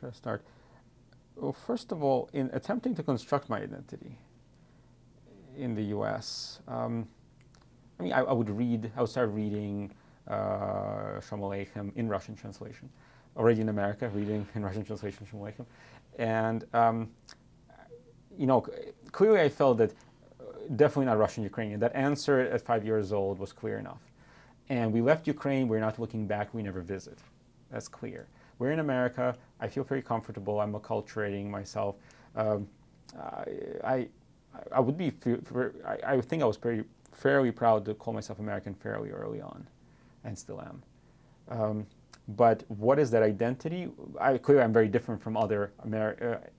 should I start? Well, first of all, in attempting to construct my identity in the U.S., I would start reading Shalom Aleichem in Russian translation. Already in America, reading in Russian translation Shalom Aleichem. And, clearly I felt that definitely not Russian-Ukrainian. That answer at 5 years old was clear enough. And we left Ukraine, we're not looking back, we never visit. That's clear. We're in America, I feel very comfortable, I'm acculturating myself. I would be, I think I was fairly proud to call myself American fairly early on, and still am. But what is that identity? Clearly I'm very different from other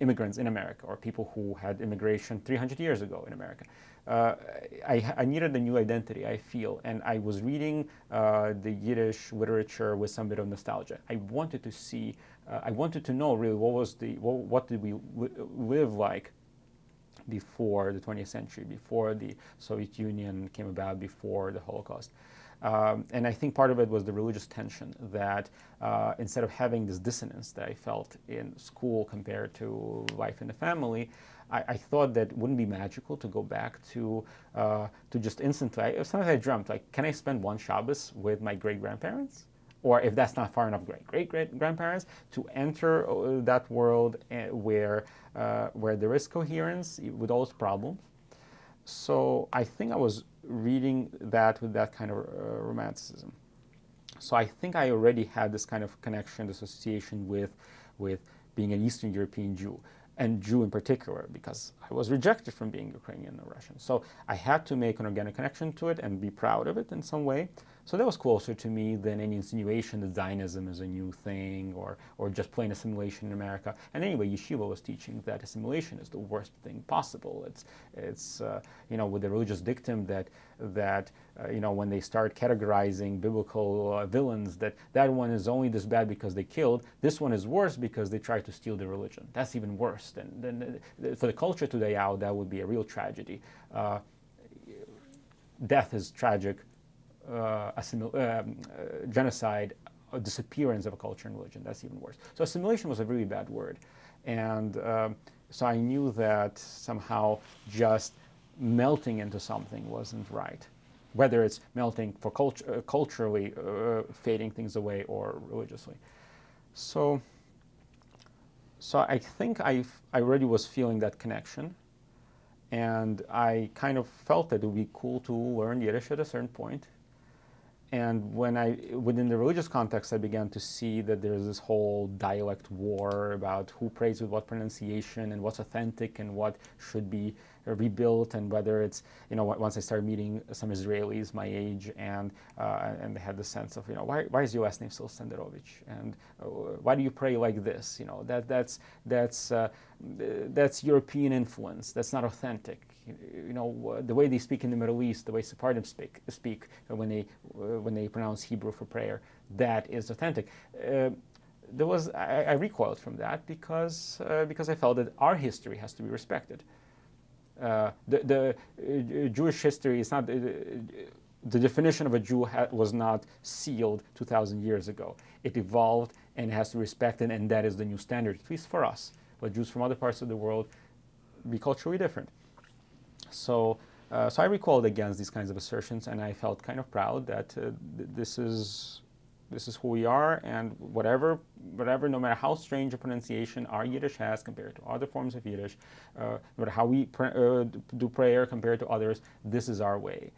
immigrants in America, or people who had immigration 300 years ago in America. I needed a new identity, I feel, and I was reading the Yiddish literature with some bit of nostalgia. I wanted to see, I wanted to know really what did we live like before the 20th century, before the Soviet Union came about, before the Holocaust. And I think part of it was the religious tension that instead of having this dissonance that I felt in school compared to life in the family, I thought that it wouldn't be magical to go back to just instantly. Sometimes I dreamt, like, can I spend one Shabbos with my great-grandparents? Or if that's not far enough, great-great-grandparents, to enter that world where there is coherence with all its problems. So I think I was reading that with that kind of romanticism. So I think I already had this kind of connection, association with being an Eastern European Jew, and Jew in particular, because I was rejected from being Ukrainian or Russian. So I had to make an organic connection to it and be proud of it in some way. So that was closer to me than any insinuation that Zionism is a new thing or just plain assimilation in America. And anyway, Yeshiva was teaching that assimilation is the worst thing possible. It's with the religious dictum that when they start categorizing biblical villains, that one is only this bad because they killed. This one is worse because they tried to steal the religion. That's even worse. Than for the culture today out, that would be a real tragedy. Death is tragic. Genocide, disappearance of a culture and religion, that's even worse. So assimilation was a really bad word. And so I knew that somehow just melting into something wasn't right, whether it's melting for culturally, fading things away, or religiously. So I think I already was feeling that connection. And I kind of felt that it would be cool to learn Yiddish at a certain point. And within the religious context, I began to see that there's this whole dialect war about who prays with what pronunciation and what's authentic and what should be rebuilt, and whether it's, once I started meeting some Israelis my age, and they had the sense of, why is your last name still Senderovich? And why do you pray like this? That's European influence. That's not authentic. The way they speak in the Middle East, the way Sephardim speak when they pronounce Hebrew for prayer, that is authentic. I recoiled from that because I felt that our history has to be respected. The Jewish history is not the definition of a Jew was not sealed 2,000 years ago. It evolved and it has to be respected, and that is the new standard, at least for us. But Jews from other parts of the world be culturally different. So I recoiled against these kinds of assertions, and I felt kind of proud that this is who we are, and whatever, no matter how strange a pronunciation our Yiddish has compared to other forms of Yiddish, no matter how we do prayer compared to others, this is our way.